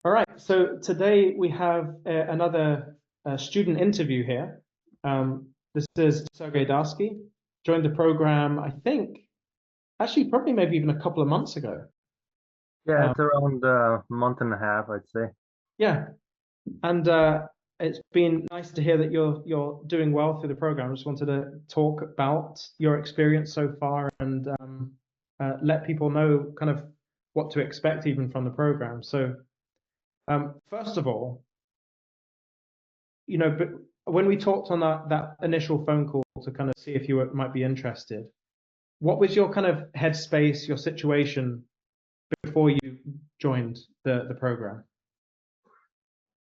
All right, so today we have another student interview here. This is Sergei Darsky, joined the program, I think, actually probably maybe even a couple of months ago. Yeah, Um, it's around a month and a half, I'd say. yeah, and it's been nice to hear that you're doing well through the program. I just wanted to talk about your experience so far and let people know kind of what to expect even from the program. So, first of all, but when we talked on that initial phone call to kind of see if might be interested, what was your kind of headspace, your situation before you joined the program?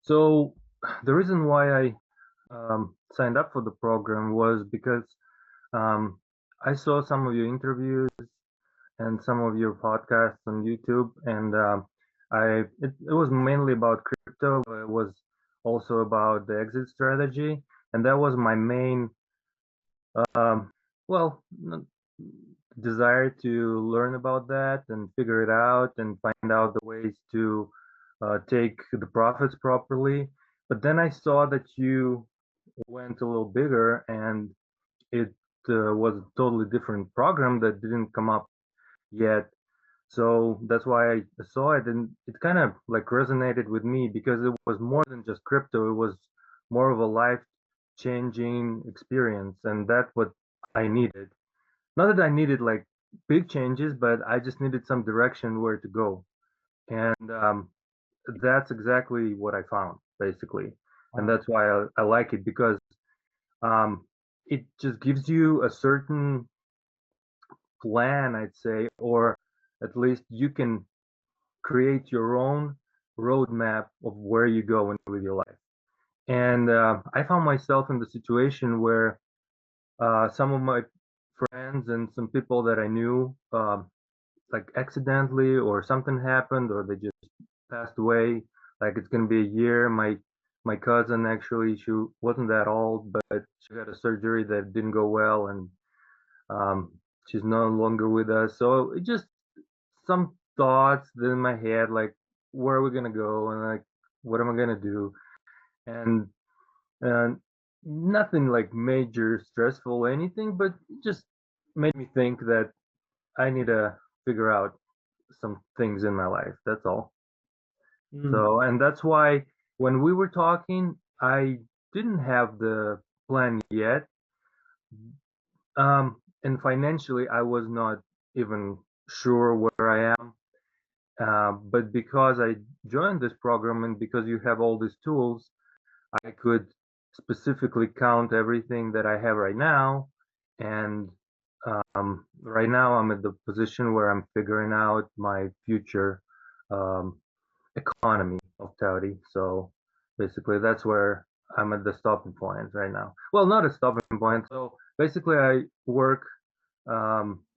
So the reason why I signed up for the program was because um, I saw some of your interviews and some of your podcasts on YouTube, and it was mainly about crypto, but it was also about the exit strategy, and that was my main um, well, desire to learn about that and figure it out and find out the ways to take the profits properly. But then I saw that you went a little bigger and it was a totally different program that didn't come up yet. So that's why I saw it, and it kind of like resonated with me because it was more than just crypto. It was more of a life changing experience, and that's what I needed. Not that I needed like big changes, but I just needed some direction where to go. And that's exactly what I found, basically. And Wow. that's why I like it because um, it just gives you a certain plan, I'd say, or at least you can create your own roadmap of where you go with your life. And I found myself in the situation where some of my friends and some people that I knew like accidentally or something happened or they just passed away. Like it's gonna be a year. My cousin actually, she wasn't that old, but she had a surgery that didn't go well, and um, she's no longer with us. So it just some thoughts in my head, like where are we gonna go, and like what am I gonna do, and and nothing like major stressful or anything, but it just made me think that I need to figure out some things in my life. That's all. Mm, So, and that's why when we were talking, I didn't have the plan yet. And financially, I was not even sure where I am. But because I joined this program and because you have all these tools, I could specifically count everything that I have right now. And right now, I'm at the position where I'm figuring out my future um, economy of Tauri. So basically, that's where I'm at the stopping point right now. Well, not a stopping point. So basically, I work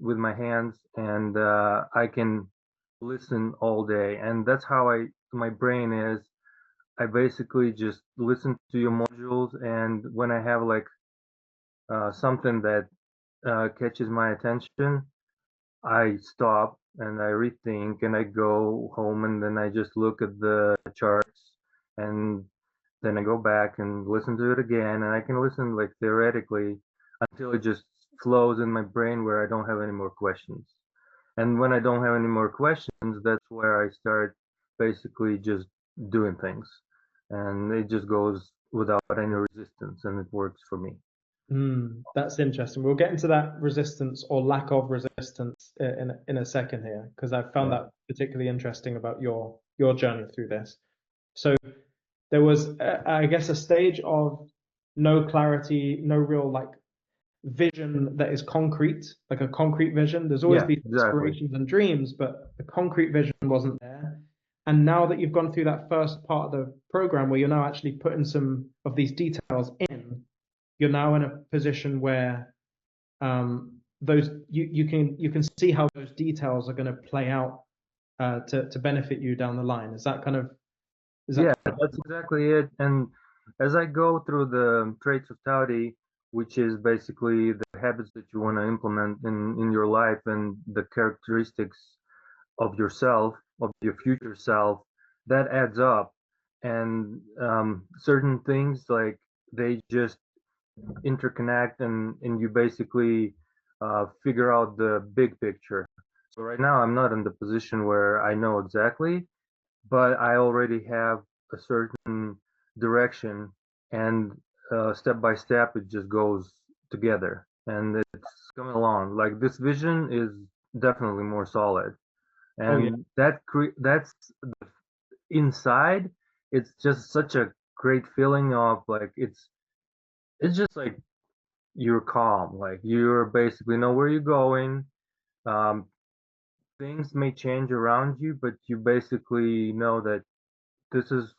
with my hands and I can listen all day. And that's how my brain is. I basically just listen to your modules. And when I have like something that catches my attention, I stop and I rethink and I go home and then I just look at the charts and then I go back and listen to it again and I can listen like theoretically until it just flows in my brain where I don't have any more questions. And when I don't have any more questions, that's where I start basically just doing things. And it just goes without any resistance and it works for me. that's interesting. We'll get into that resistance or lack of resistance in a second here, because I found Yeah. that particularly interesting about your journey through this. So there was, I guess, a stage of no clarity, no real like vision that is concrete, like a concrete vision. There's always Yeah, these exactly. aspirations and dreams, but the concrete vision wasn't there. And now that you've gone through that first part of the program where you're now actually putting some of these details in, you're now in a position where those you can see how those details are going to play out to benefit you down the line. Is that Yeah, that's exactly it. And as I go through the traits of Taudi, which is basically the habits that you want to implement in your life and the characteristics of yourself, of your future self, that adds up, and certain things like they just interconnect, and you basically figure out the big picture. So right now I'm not in the position where I know exactly, but I already have a certain direction, and step by step it just goes together, and it's coming along. Like this vision is definitely more solid, Oh yeah, and that's inside. It's just such a great feeling of like it's just like you're calm, like you're basically know where you're going. Um, things may change around you, but you basically know that this is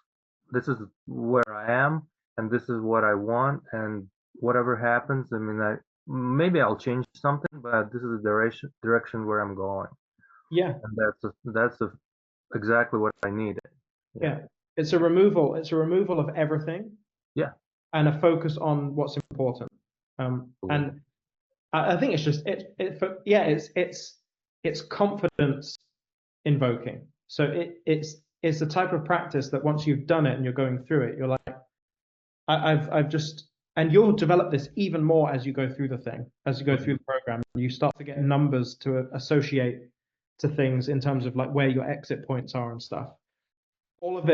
this is where I am, and this is what I want, and whatever happens, I mean, maybe I'll change something, but this is the direction where I'm going, yeah, and exactly what I needed. Yeah, yeah. It's a removal of everything yeah, and a focus on what's important. absolutely. And I think it's just yeah, it's confidence invoking. So it's the type of practice that once you've done it and you're going through it, you're like, I've just, and you'll develop this even more as you go through the thing, as you go through Mhm. the program. You start to get numbers to associate to things in terms of like where your exit points are and stuff. All of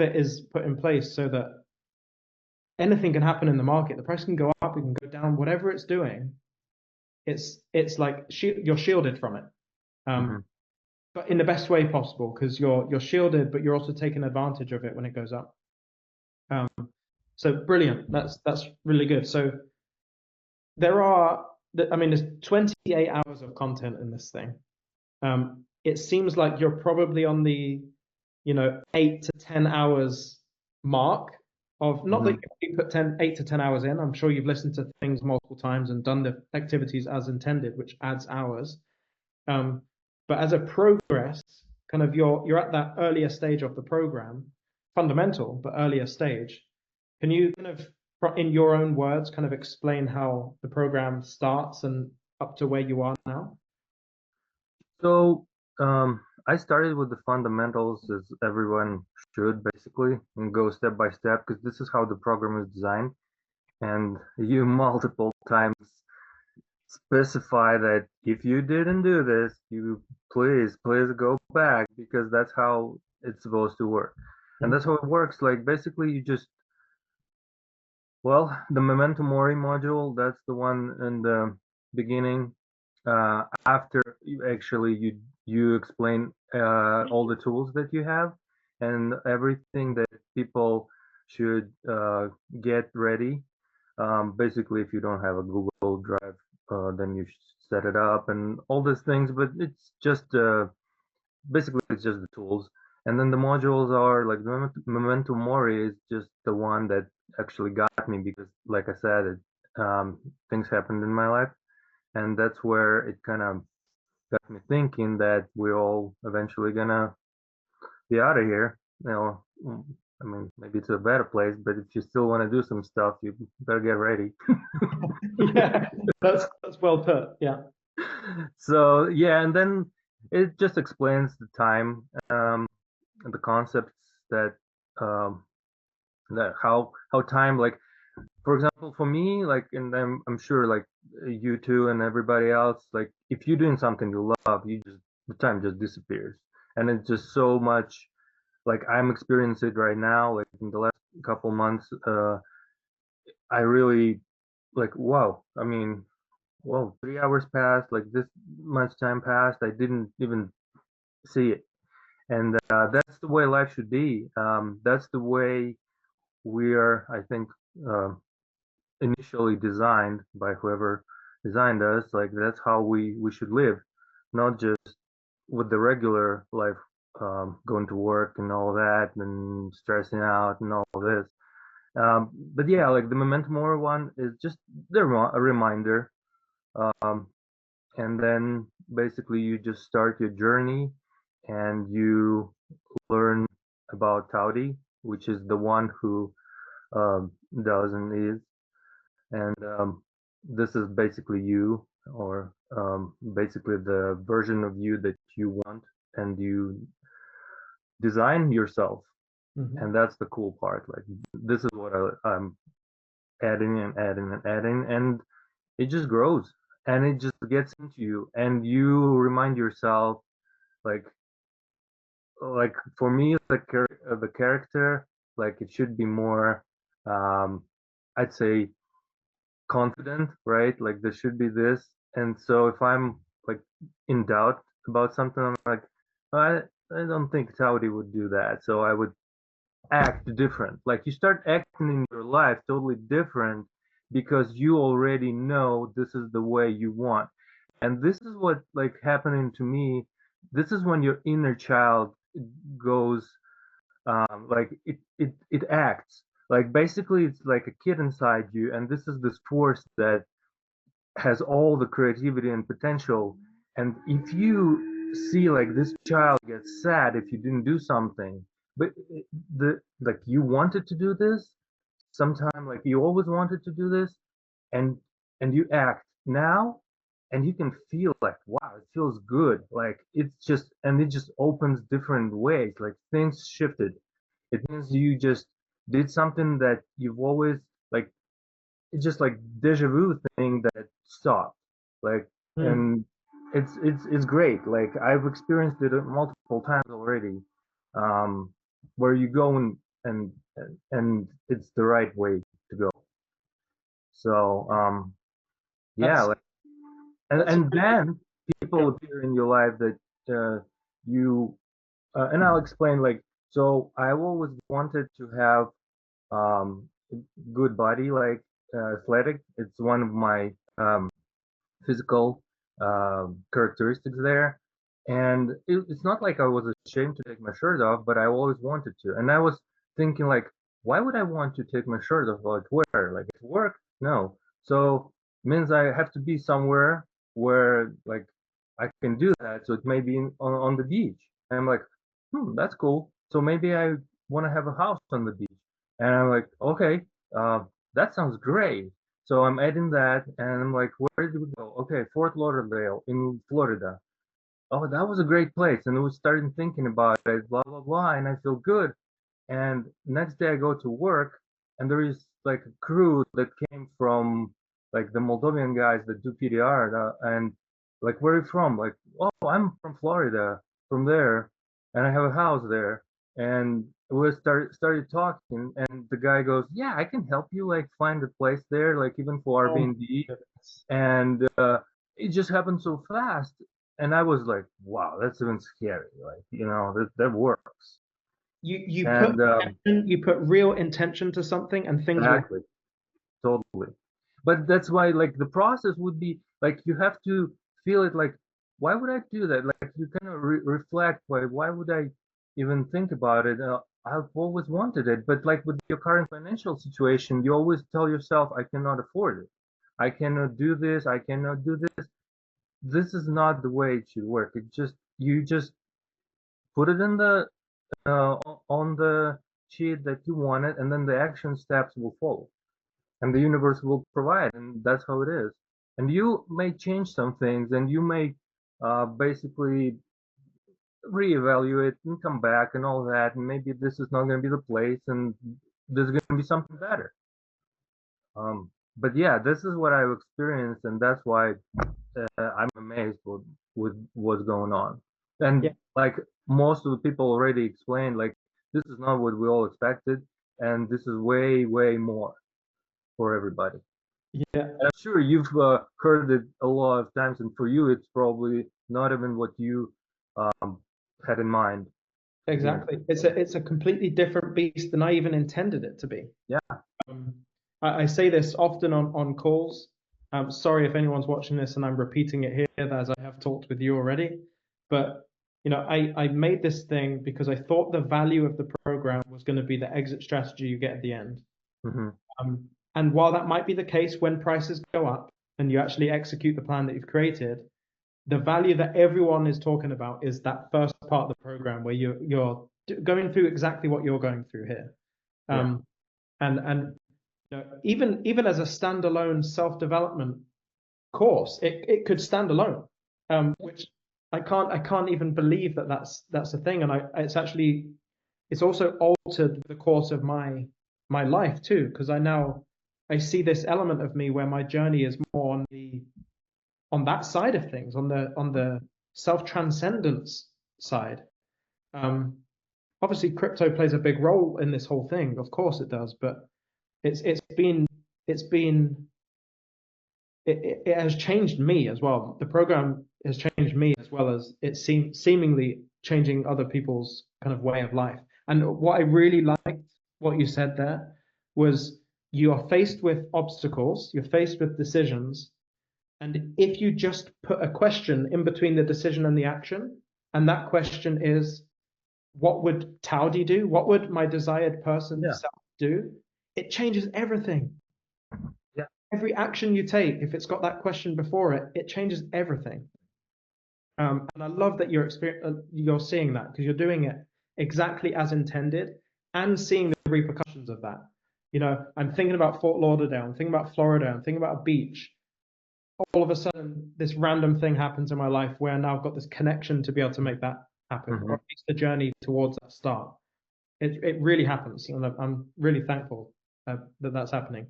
it is put in place so that anything can happen in the market. The price can go up, it can go down, whatever it's doing. It's like you're shielded from it, Mhm. but in the best way possible because you're shielded, but you're also taking advantage of it when it goes up. Um, so brilliant. That's really good. So there are, I mean, there's 28 hours of content in this thing. It seems like you're probably on the, 8 to 10 hours mark of, not that Mhm. you put 8 to 10 hours in. I'm sure you've listened to things multiple times and done the activities as intended, which adds hours. Um, but as a progress, kind of you're at that earlier stage of the program, fundamental but earlier stage. Can you kind of, in your own words, kind of explain how the program starts and up to where you are now? So, I started with the fundamentals as everyone should basically, and go step by step because this is how the program is designed. And you multiple times specify that if you didn't do this, you please go back because that's how it's supposed to work. And Mm. that's how it works. Like basically you just, well, the Memento Mori module, that's the one in the beginning. After you explain all the tools that you have and everything that people should get ready. Basically, if you don't have a Google Drive, then you set it up and all these things. But it's just basically it's just the tools. And then the modules are like the Memento Mori is just the one that actually got me because, like I said, things happened in my life, and that's where it kind of got me thinking that we're all eventually gonna be out of here. I mean, maybe it's a better place, but if you still want to do some stuff, you better get ready. Yeah, that's well put. Yeah. So yeah, and then it just explains the time, the concepts that um, that how time, like for example for me, like, and I'm sure like you too and everybody else, like if you're doing something you love, you just the time just disappears, and it's just so much. Like I'm experiencing it right now, like in the last couple months. I really like, wow, I mean, whoa, 3 hours passed, like this much time passed, I didn't even see it. And that's the way life should be. That's the way we are, I think, uh, initially designed by whoever designed us. Like that's how we should live, not just with the regular life, going to work and all that and stressing out and all this. But yeah, like the Memento Mori one is just a reminder. Um, and then basically you just start your journey and you learn about Taudi, which is the one who does and is. And this is basically you, or basically the version of you that you want and you design yourself. Mhm. And that's the cool part. Like this is what I'm adding and adding and adding, and it just grows and it just gets into you, and you remind yourself, like for me, the character, like it should be more, um, I'd say confident, right? Like there should be this, and so if I'm like in doubt about something, I'm like, I I don't think Saudi would do that, so I would act different. Like you start acting in your life totally different because you already know this is the way you want. And this is what like happening to me. This is when your inner child goes, like it acts. Like basically it's like a kid inside you, and this is this force that has all the creativity and potential. And if you see like this child gets sad if you didn't do something, but the like you wanted to do this sometime, like you always wanted to do this, and you act now, and you can feel like wow, it feels good. Like it's just, and it just opens different ways. Like things shifted. It means you just did something that you've always like, it's just like deja vu thing that stopped. Like, Mm. and it's great. Like I've experienced it multiple times already, um, where you go and and it's the right way to go. So yeah, That's like, that's and really then people good. appear in your life that you and I'll explain. Like, so I've always wanted to have um good body, like athletic. It's one of my physical characteristics there. And it's not like I was ashamed to take my shirt off, but I always wanted to. And I was thinking like, why would I want to take my shirt off? Like where? Like at work? No. So means I have to be somewhere where like I can do that. So it may be on the beach. And I'm like, that's cool. So maybe I want to have a house on the beach. And I'm like, okay, uh, that sounds great. So I'm adding that, and I'm like, where did we go? Okay, Fort Lauderdale in Florida. Oh, that was a great place. And we started thinking about it, blah, blah, blah, and I feel good. And next day I go to work, and there is like a crew that came from like the Moldovan guys that do PDR, and like, where are you from? Like, oh, I'm from Florida, from there, and I have a house there. And we started talking, and the guy goes, yeah, I can help you like find a place there, like even for Oh my Airbnb. goodness. And it just happened so fast, and I was like, wow, that's even scary. Like, that works. You put And you put real intention to something, and things will. exactly, totally. But that's why, like, the process would be like you have to feel it. Like, why would I do that? Like, you kind of reflect. Why would I even think about it? I've always wanted it, but like with your current financial situation, you always tell yourself, I cannot afford it. I cannot do this. I cannot do this. This is not the way it should work. It just you just put it in the on the sheet that you want it, and then the action steps will follow, and the universe will provide, and that's how it is. And you may change some things, and you may basically reevaluate and come back and all that, and maybe this is not going to be the place, and there's going to be something better. But yeah, this is what I've experienced, and that's why I'm amazed with what's going on. Yeah, And like most of the people already explained, like this is not what we all expected, and this is way, way more for everybody. yeah, And I'm sure you've heard it a lot of times, and for you, it's probably not even what you um, had in mind to be in. exactly. It's a completely different beast than I even intended it to be. Yeah. Um, I say this often on calls. Sorry if anyone's watching this and I'm repeating it here, as I have talked with you already. But I made this thing because I thought the value of the program was going to be the exit strategy you get at the end. Hmm. And while that might be the case when prices go up and you actually execute the plan that you've created, the value that everyone is talking about is that first part of the program where you're going through exactly what you're going through here. Yeah. Um, and even as a standalone self-development course, it could stand alone, which I can't even believe that that's a thing. And it's also altered the course of my life too, because I see this element of me where my journey is more on that side of things, on the self-transcendence side. Um, Obviously crypto plays a big role in this whole thing, of course it does, but it's been it has changed me as well. The program has changed me as well as it seemingly changing other people's kind of way of life. And what I really liked, what you said there, was you are faced with obstacles, you're faced with decisions, and if you just put a question in between the decision and the action, and that question is, what would Taudi do? What would my desired person Yeah, self do? It changes everything. yeah, Every action you take, if it's got that question before it, it changes everything. And I love that you're seeing that because you're doing it exactly as intended and seeing the repercussions of that. You know, I'm thinking about Fort Lauderdale, I'm thinking about Florida, I'm thinking about a beach. All of a sudden, this random thing happens in my life where now I've got this connection to be able to make that happen, or hmm at least the journey towards that start. It really happens, and I'm really thankful that that's happening.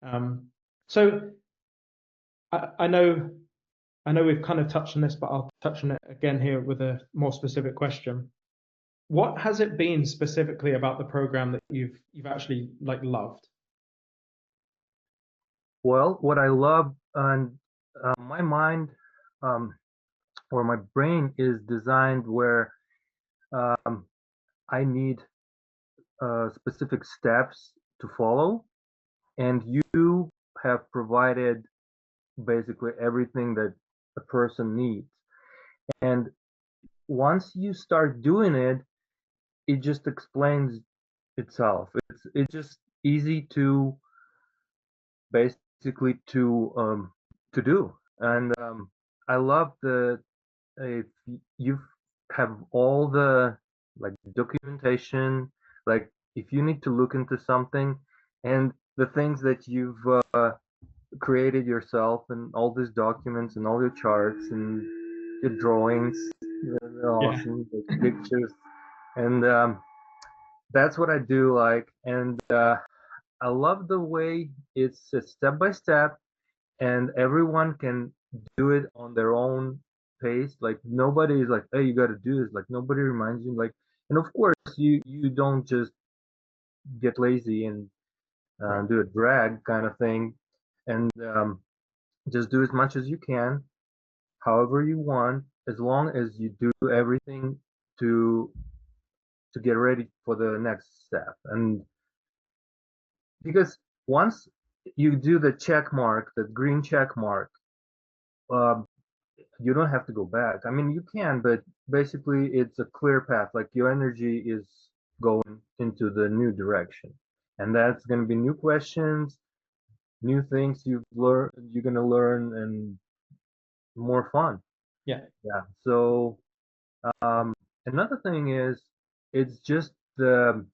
Um, so I know we've kind of touched on this, but I'll touch on it again here with a more specific question. What has it been specifically about the program that you've actually like loved? Well, what I love, and my mind, um, or my brain is designed where um, I need specific steps to follow, and you have provided basically everything that a person needs. And once you start doing it, it just explains itself. It's just easy to basically to do. And I love the if you have all the like documentation, like if you need to look into something, and the things that you've created yourself, and all these documents and all your charts and your drawings, they're Yeah, awesome, like pictures, and that's what I do like, and I love the way it's a step by step, and everyone can do it on their own pace. Like nobody is like, "Hey, you got to do this." Like nobody reminds you. Like, and of course, you don't just get lazy and right. do a drag kind of thing, and just do as much as you can, however you want, as long as you do everything to get ready for the next step. And because once you do the check mark, the green check mark, um, you don't have to go back. I mean, you can, but basically it's a clear path. Like your energy is going into the new direction. And that's going to be new questions, new things you're going to learn, and more fun. Yeah, Yeah. So, um, another thing is it's just the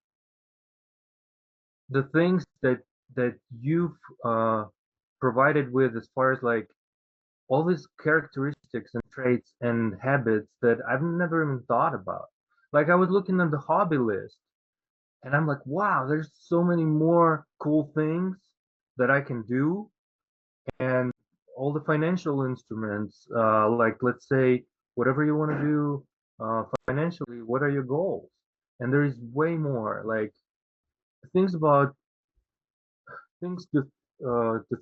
things that you've provided with, as far as like all these characteristics and traits and habits that I've never even thought about. Like I was looking at the hobby list, and I'm like, wow, there's so many more cool things that I can do, and all the financial instruments, like let's say whatever you want to do financially, what are your goals? And there is way more like things about things to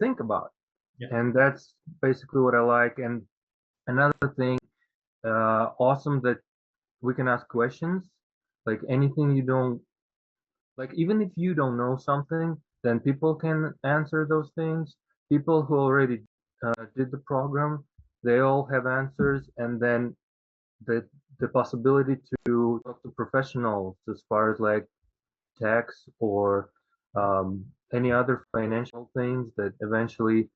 think about, yeah, and that's basically what I like. And another thing, awesome, that we can ask questions, like anything you don't like, even if you don't know something, then people can answer those things. People who already did the program, they all have answers, and then the possibility to talk to professionals as far as like tax or any other financial things that eventually,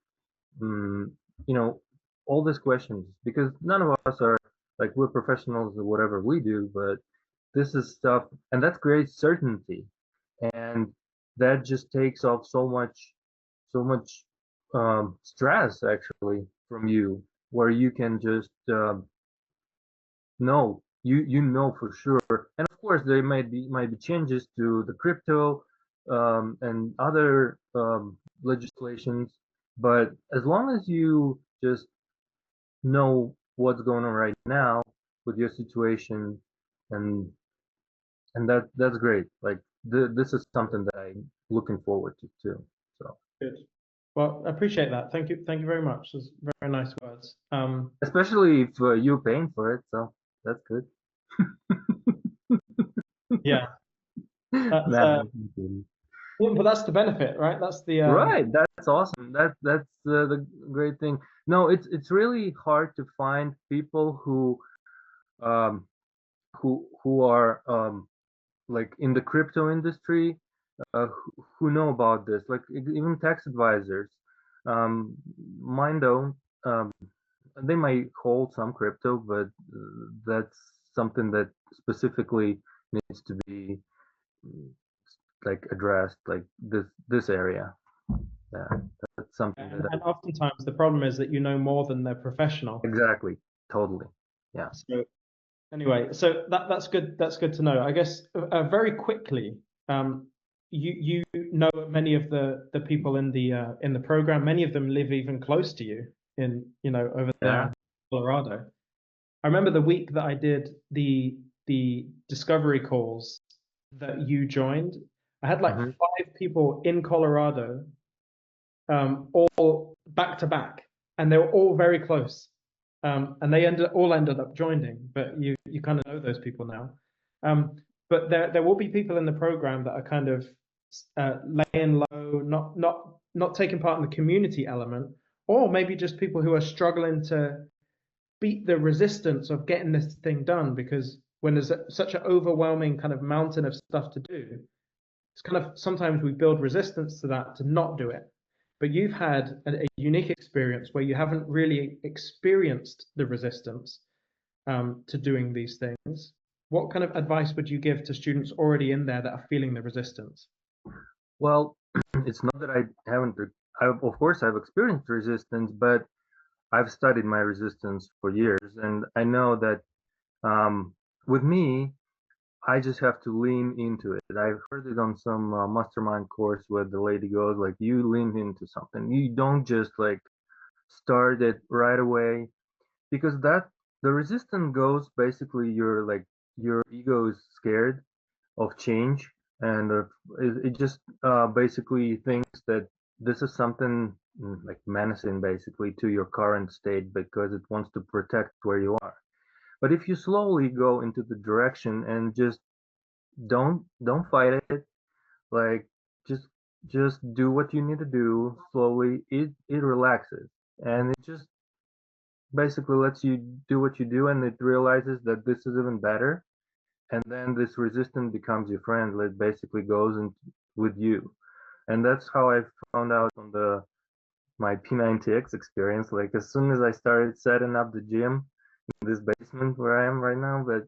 mm, you know, all these questions, because none of us are like we're professionals or whatever we do, but this is stuff, and that's great certainty, and that just takes off so much stress actually from you, where you can just No, you know for sure. And of course, there might be changes to the crypto and other legislations, but as long as you just know what's going on right now with your situation, and that's great. Like this is something that I'm looking forward to too. So Good. Well, I appreciate that. Thank you very much. Those very nice words. especially if you're paying for it, so that's good. Yeah, that's Nah, I'm kidding. well, but that's the benefit, right? That's the Right, that's awesome. That's the great thing. No, it's really hard to find people um who are like in the crypto industry who know about this. Like even tax advisors, um, mine don't. Um, they might hold some crypto, but that's something that specifically needs to be mm, like addressed, like this area. Yeah, that's something that I and oftentimes the problem is that you know more than the professional. exactly, totally. Yeah. So anyway, so that's good. That's good to know. I guess very quickly, um, you know many of the people in the program. Many of them live even close to you in over there Yeah. in Colorado. I remember the week that I did the discovery calls that you joined. I had like Hmm. 5 people in Colorado, all back to back, and they were all very close. And they all ended up joining, but you kind of know those people now. But there will be people in the program that are kind of laying low, not taking part in the community element, or maybe just people who are struggling to beat the resistance of getting this thing done because when there's such an overwhelming kind of mountain of stuff to do, it's kind of sometimes we build resistance to that to not do it. But you've had a unique experience where you haven't really experienced the resistance to doing these things. What kind of advice would you give to students already in there that are feeling the resistance? Well, it's not that I haven't. Of course, I've experienced resistance, but I've studied my resistance for years, and I know that with me, I just have to lean into it. I've heard it on some mastermind course where the lady goes like, "You lean into something. You don't just like start it right away because that the resistance goes basically your ego is scared of change and it just basically thinks that this is something like menacing basically to your current state because it wants to protect where you are. But if you slowly go into the direction and just don't fight it, like just just do what you need to do slowly, it relaxes and it just basically lets you do what you do and it realizes that this is even better, and then this resistance becomes your friend. It basically goes in with you, and that's how I found out on the my P90X experience. Like as soon as I started setting up the gym in this basement where I am right now, but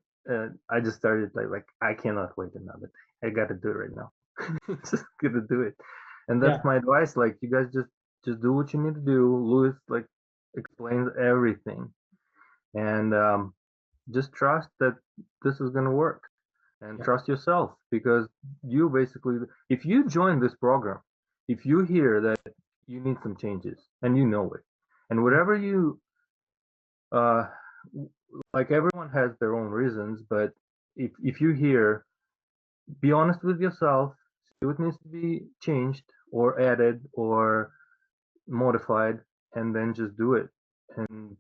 I just started like I cannot wait another day. I got to do it right now. Just gonna do it, and that's Yeah, my advice. Like you guys just do what you need to do. Louis like explains everything, and just trust that this is gonna work and yeah, trust yourself because you basically if you join this program, if you hear that you need some changes and you know it, and whatever you uh like everyone has their own reasons, but if you hear, be honest with yourself, see what needs to be changed or added or modified, and then just do it, and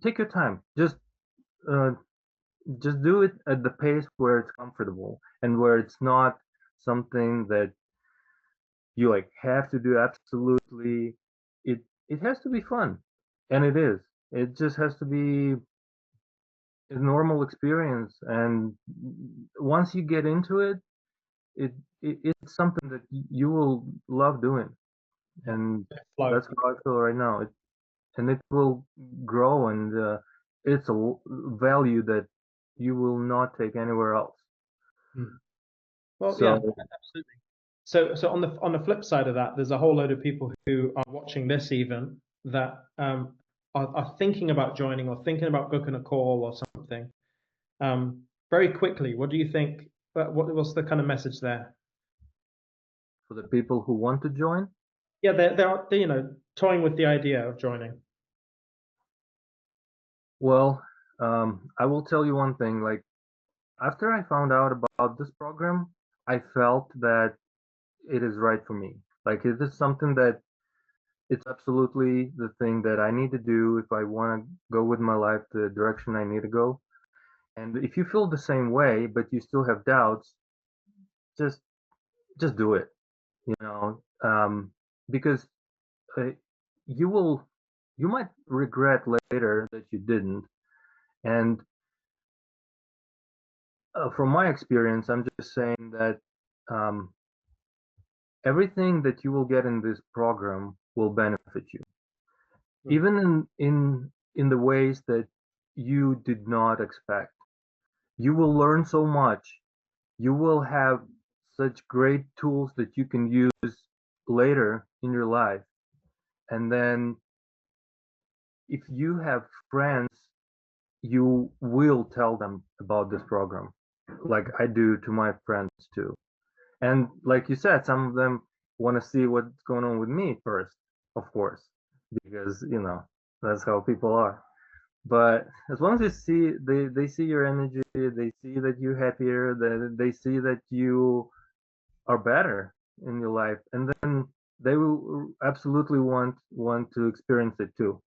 take your time, uh just do it at the pace where it's comfortable and where it's not something that you like have to do absolutely. It has to be fun, and it is. It just has to be a normal experience, and once you get into it, it, it's something that you will love doing, yeah. and Flow. that's how I feel right now. And it will grow, and it's a value that you will not take anywhere else. Mm. Well, yeah, So absolutely. So on the flip side of that, there's a whole load of people who are watching this even that are thinking about joining or thinking about booking a call or something, very quickly, what do you think? What's the kind of message there? For the people who want to join, Yeah, they're toying with the idea of joining. well, I will tell you one thing. Like after I found out about this program, I felt that it is right for me. Like it is something that it's absolutely the thing that I need to do if I want to go with my life the direction I need to go. And if you feel the same way, but you still have doubts, just just do it. You know, because uh, you will you might regret later that you didn't. And from my experience, I'm just saying that um, everything that you will get in this program will benefit you, Hmm. even in the ways that you did not expect. You will learn so much. You will have such great tools that you can use later in your life. And then if you have friends, you will tell them about this program, like I do to my friends too. And like you said, some of them want to see what's going on with me first, of course, because that's how people are. But as long as you see they see your energy, they see that you're happier, that they see that you are better in your life, and then they will absolutely want to experience it too,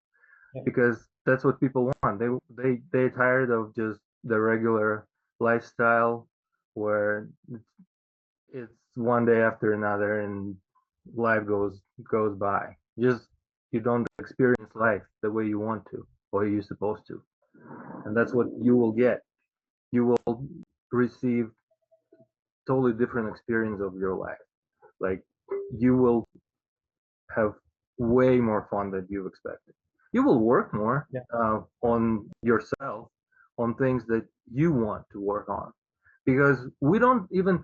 Yeah. because that's what people want. They're tired of just the regular lifestyle where it's one day after another and life goes by. Just you don't experience life the way you want to or you're supposed to. And that's what you will get. You will receive totally different experience of your life. Like you will have way more fun than you expected. You will work more Yeah. on yourself, on things that you want to work on, because we don't even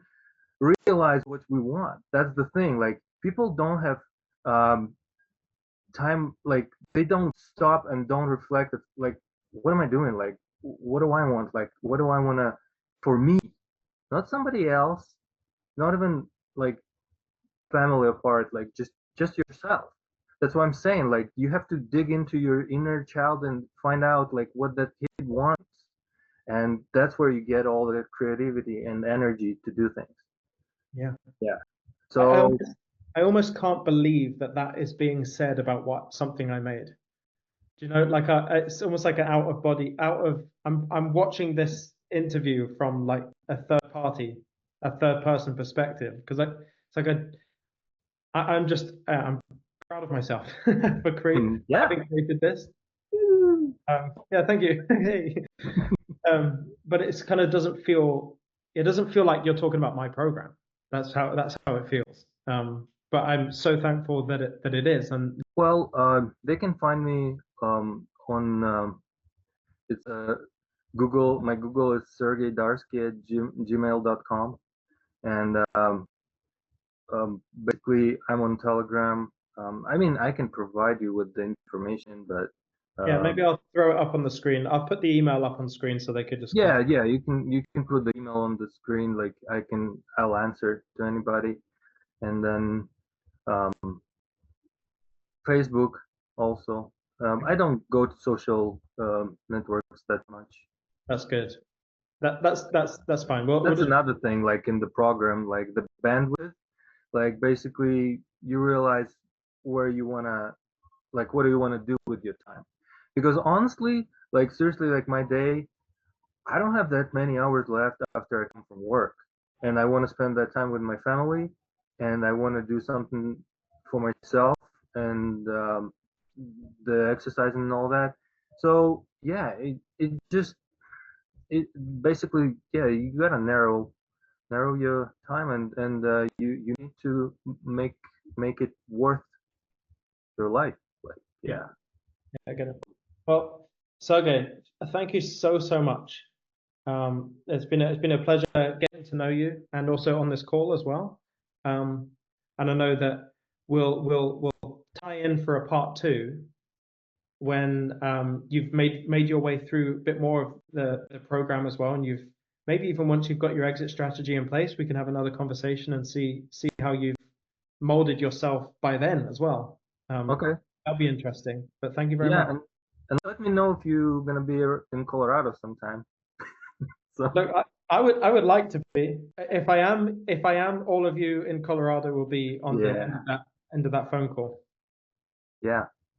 realize what we want. That's the thing. Like people don't have um, time. Like they don't stop and don't reflect. Like what am I doing? Like what do I want? Like what do I want to for me? Not somebody else. Not even like family apart. Like just yourself. That's what I'm saying. Like you have to dig into your inner child and find out like what that kid wants, and that's where you get all the creativity and energy to do things. Yeah. Yeah. I, I So almost, I almost can't believe that that is being said about what something I made. Do you know, like it's almost like an out of body, out of. I'm watching this interview from like a third party, a third person perspective, because it's like I'm just I'm proud of myself for yeah. having created this. Yeah, thank you. Hey. But it's kind of doesn't feel like you're talking about my program. That's how it feels. But I'm so thankful that it is. And Well, they can find me on it's Google. My Google is Sergei Darsky at gmail.com, and basically I'm on Telegram. I mean, I can provide you with the information, but yeah, um, maybe I'll throw it up on the screen. I'll put the email up on screen so they could just yeah, contact. yeah, you can put the email on the screen. Like I'll answer to anybody, and then um, Facebook also. I don't go to social networks that much. That's good. That's fine. We'll That's just another thing, like in the program, like the bandwidth, like basically you realize where you wanna, like what do you wanna do with your time? Because honestly, like seriously, like my day, I don't have that many hours left after I come from work, and I want to spend that time with my family, and I want to do something for myself and the exercise and all that. So yeah, it just it basically yeah, you gotta narrow your time and you need to make it worth your life. Like yeah, yeah. I get it. Well, Sergey, thank you so much. It's been a pleasure getting to know you, and also on this call as well. Um, and I know that we'll tie in for a part two when you've made your way through a bit more of the program as well, and you've maybe even once you've got your exit strategy in place, we can have another conversation and see how you've molded yourself by then as well. Okay. That'll be interesting. But thank you very Yeah, much. and let me know if you're gonna be in Colorado sometime. So Look, I would like to be. If I am, all of you in Colorado will be on the yeah, end of that phone call. yeah.